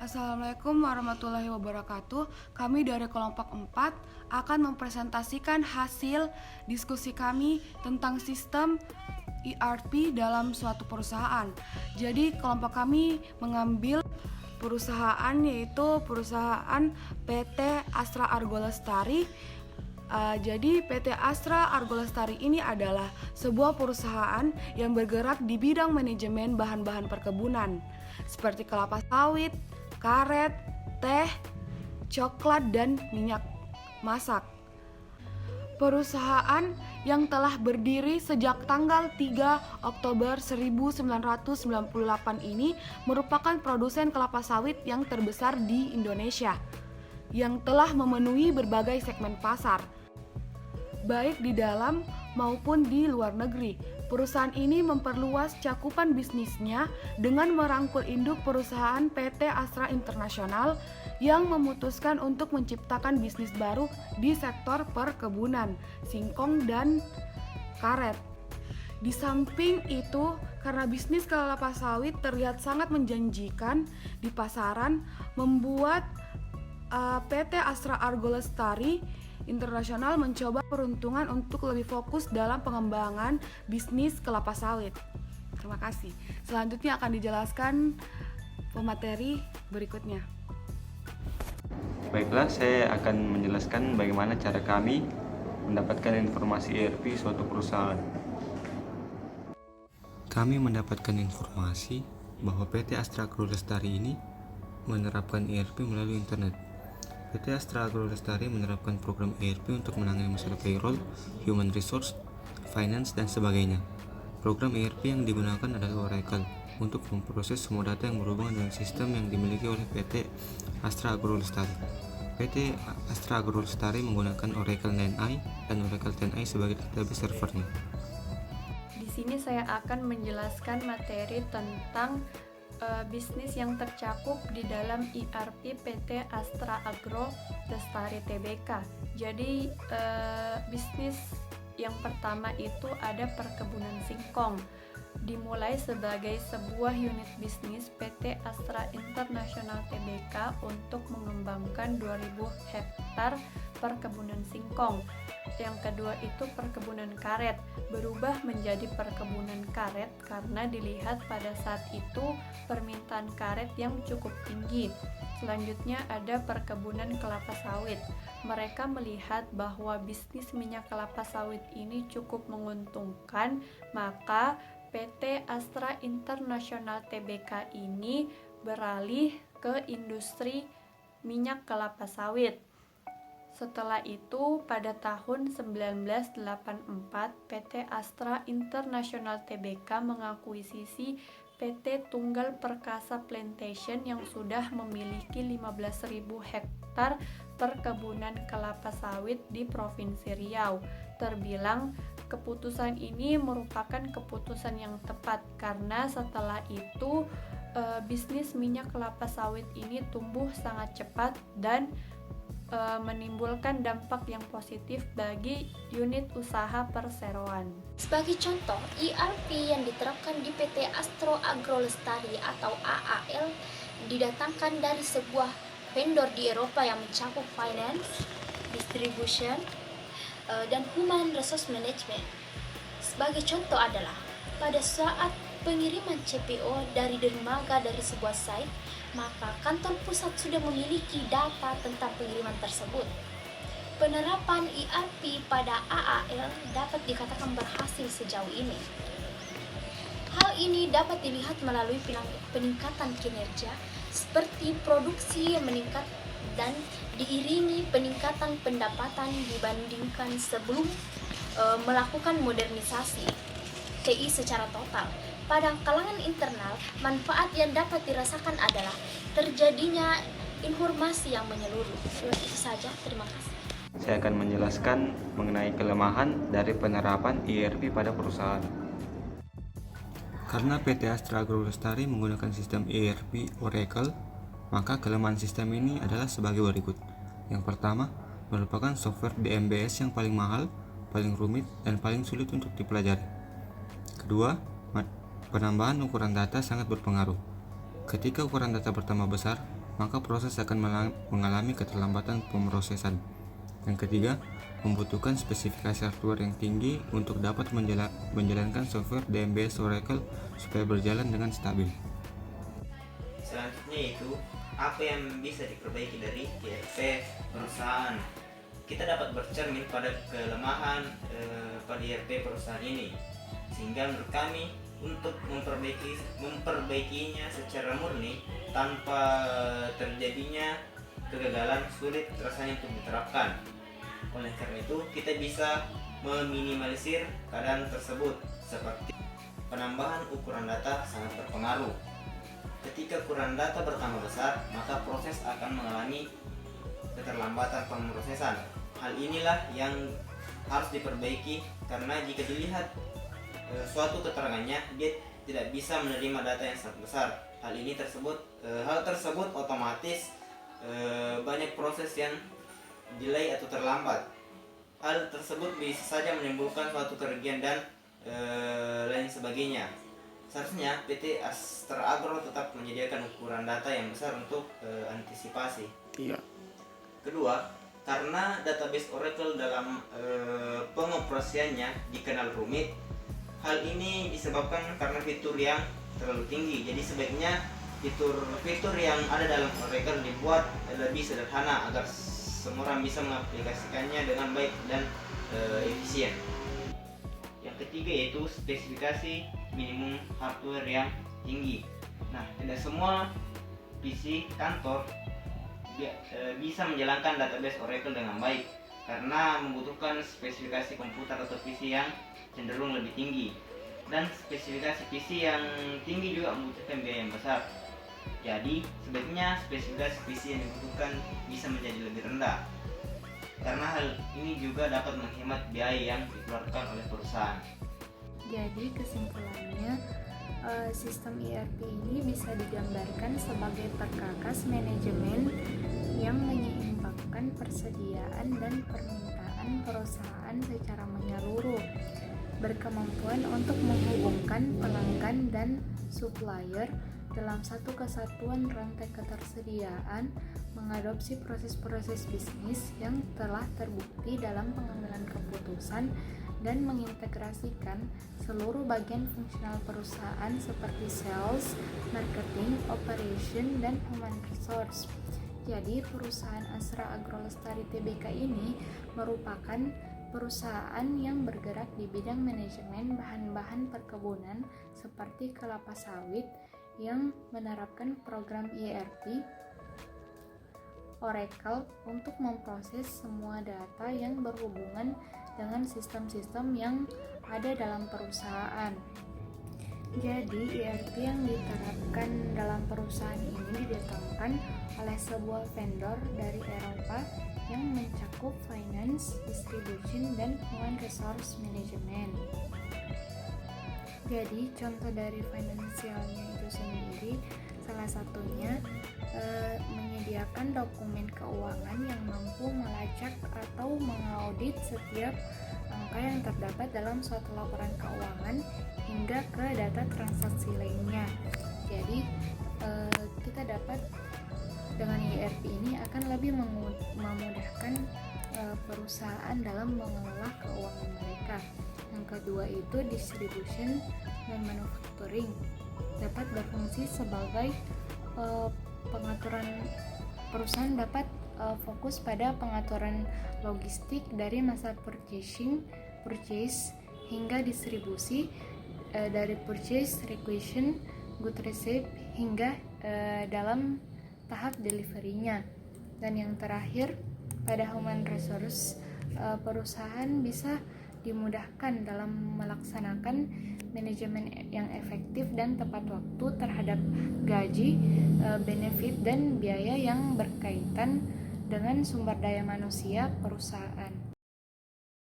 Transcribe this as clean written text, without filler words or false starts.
Assalamualaikum warahmatullahi wabarakatuh. Kami dari kelompok 4 akan mempresentasikan hasil diskusi kami tentang sistem ERP dalam suatu perusahaan. Jadi kelompok kami mengambil perusahaan yaitu perusahaan PT Astra Argo Lestari. Jadi PT Astra Argo Lestari ini adalah sebuah perusahaan yang bergerak di bidang manajemen bahan-bahan perkebunan seperti kelapa sawit, karet, teh, coklat, dan minyak masak. Perusahaan yang telah berdiri sejak tanggal 3 Oktober 1998 ini merupakan produsen kelapa sawit yang terbesar di Indonesia yang telah memenuhi berbagai segmen pasar, baik di dalam maupun di luar negeri. Perusahaan ini memperluas cakupan bisnisnya dengan merangkul induk perusahaan PT Astra International yang memutuskan untuk menciptakan bisnis baru di sektor perkebunan, singkong, dan karet. Di samping itu, karena bisnis kelapa sawit terlihat sangat menjanjikan di pasaran, membuat PT Astra Argo Lestari Internasional mencoba peruntungan untuk lebih fokus dalam pengembangan bisnis kelapa sawit. Terima kasih. Selanjutnya akan dijelaskan pemateri berikutnya. Baiklah, saya akan menjelaskan bagaimana cara kami mendapatkan informasi ERP suatu perusahaan. Kami mendapatkan informasi bahwa PT Astra Agro Lestari ini menerapkan ERP melalui internet. PT Astra Agro Lestari menerapkan program ERP untuk menangani masalah payroll, human resource, finance, dan sebagainya. Program ERP yang digunakan adalah Oracle untuk memproses semua data yang berhubungan dengan sistem yang dimiliki oleh PT Astra Agro Lestari. PT Astra Agro Lestari menggunakan Oracle 9i dan Oracle 10i sebagai database servernya. Di sini saya akan menjelaskan materi tentang bisnis yang tercakup di dalam ERP PT Astra Agro Lestari Tbk. Jadi bisnis yang pertama itu ada perkebunan singkong. Dimulai sebagai sebuah unit bisnis PT Astra International Tbk untuk mengembangkan 2000 hektar perkebunan singkong. Yang kedua itu perkebunan karet, berubah menjadi perkebunan karet karena dilihat pada saat itu permintaan karet yang cukup tinggi. Selanjutnya ada perkebunan kelapa sawit. Mereka melihat bahwa bisnis minyak kelapa sawit ini cukup menguntungkan, maka PT Astra International Tbk ini beralih ke industri minyak kelapa sawit. Setelah itu, pada tahun 1984, PT Astra International Tbk mengakuisisi PT Tunggal Perkasa Plantation yang sudah memiliki 15.000 hektar perkebunan kelapa sawit di Provinsi Riau. Terbilang keputusan ini merupakan keputusan yang tepat karena setelah itu bisnis minyak kelapa sawit ini tumbuh sangat cepat dan menimbulkan dampak yang positif bagi unit usaha perseroan. Sebagai contoh, ERP yang diterapkan di PT Astro Agro Lestari atau AAL didatangkan dari sebuah vendor di Eropa yang mencakup finance, distribution, dan human resource management. Sebagai contoh adalah pada saat pengiriman CPO dari dermaga dari sebuah site, maka kantor pusat sudah memiliki data tentang pengiriman tersebut. Penerapan ERP pada AAL dapat dikatakan berhasil sejauh ini. Hal ini dapat dilihat melalui peningkatan kinerja seperti produksi yang meningkat dan diiringi peningkatan pendapatan dibandingkan sebelum melakukan modernisasi TI secara total. Pada kalangan internal, manfaat yang dapat dirasakan adalah terjadinya informasi yang menyeluruh. Itu saja, terima kasih. Saya akan menjelaskan mengenai kelemahan dari penerapan ERP pada perusahaan. Karena PT Astra Agro Lestari menggunakan sistem ERP Oracle, maka kelemahan sistem ini adalah sebagai berikut. Yang pertama, merupakan software DMBS yang paling mahal, paling rumit, dan paling sulit untuk dipelajari. Kedua, penambahan ukuran data sangat berpengaruh. Ketika ukuran data bertambah besar, maka proses akan mengalami keterlambatan pemrosesan. Yang ketiga, membutuhkan spesifikasi hardware yang tinggi untuk dapat menjalankan software DMBS Oracle supaya berjalan dengan stabil. Selanjutnya itu apa yang bisa diperbaiki dari IRP perusahaan. Kita dapat bercermin pada kelemahan pada IRP perusahaan ini, sehingga menurut kami untuk memperbaikinya secara murni tanpa terjadinya kegagalan sulit rasanya untuk diterapkan. Oleh karena itu, kita bisa meminimalisir keadaan tersebut, seperti penambahan ukuran data sangat berpengaruh. Ketika ukuran data bertambah besar, maka proses akan mengalami keterlambatan pemrosesan. Hal inilah yang harus diperbaiki, karena jika dilihat suatu keterangannya, dia tidak bisa menerima data yang sangat besar. Hal tersebut otomatis banyak proses yang delay atau terlambat. Hal tersebut bisa saja menimbulkan suatu kerugian dan lain sebagainya. Seharusnya PT Astra Agro tetap menyediakan ukuran data yang besar untuk antisipasi. Iya. Kedua, karena database Oracle dalam pengoperasiannya dikenal rumit, hal ini disebabkan karena fitur yang terlalu tinggi. Jadi sebaiknya fitur yang ada dalam Oracle dibuat lebih sederhana agar semua orang bisa mengaplikasikannya dengan baik dan efisien. Yang ketiga yaitu spesifikasi minimum hardware yang tinggi. Nah, tidak semua PC kantor bisa menjalankan database Oracle dengan baik, karena membutuhkan spesifikasi komputer atau PC yang cenderung lebih tinggi, dan spesifikasi PC yang tinggi juga membutuhkan biaya yang besar. Jadi sebaiknya spesifikasi PC yang dibutuhkan bisa menjadi lebih rendah, karena hal ini juga dapat menghemat biaya yang dikeluarkan oleh perusahaan. Jadi kesimpulannya, sistem ERP ini bisa digambarkan sebagai perkakas manajemen yang menyeimbangkan persediaan dan permintaan perusahaan secara menyeluruh, berkemampuan untuk menghubungkan pelanggan dan supplier dalam satu kesatuan rantai ketersediaan, mengadopsi proses-proses bisnis yang telah terbukti dalam pengambilan keputusan, dan mengintegrasikan seluruh bagian fungsional perusahaan seperti sales, marketing, operation, dan human resource. Jadi perusahaan Astra Agro Lestari Tbk ini merupakan perusahaan yang bergerak di bidang manajemen bahan-bahan perkebunan seperti kelapa sawit yang menerapkan program ERP Oracle untuk memproses semua data yang berhubungan dengan sistem-sistem yang ada dalam perusahaan. Jadi ERP yang diterapkan dalam perusahaan ini didatangkan oleh sebuah vendor dari Eropa yang mencakup finance, distribution, dan human resource management. Jadi contoh dari finansialnya itu sendiri salah satunya menyediakan dokumen keuangan yang mampu melacak atau mengaudit setiap angka yang terdapat dalam suatu laporan keuangan hingga ke data transaksi lainnya. Jadi kita dapat dengan ERP ini akan lebih memudahkan perusahaan dalam mengelola keuangan mereka. Yang kedua itu distribution dan manufacturing dapat berfungsi sebagai pengaturan perusahaan dapat fokus pada pengaturan logistik dari masa purchase hingga distribusi, dari purchase, requisition, good receipt hingga dalam tahap delivery-nya. Dan yang terakhir pada human resource, perusahaan bisa dimudahkan dalam melaksanakan manajemen yang efektif dan tepat waktu terhadap gaji, benefit, dan biaya yang berkaitan dengan sumber daya manusia perusahaan.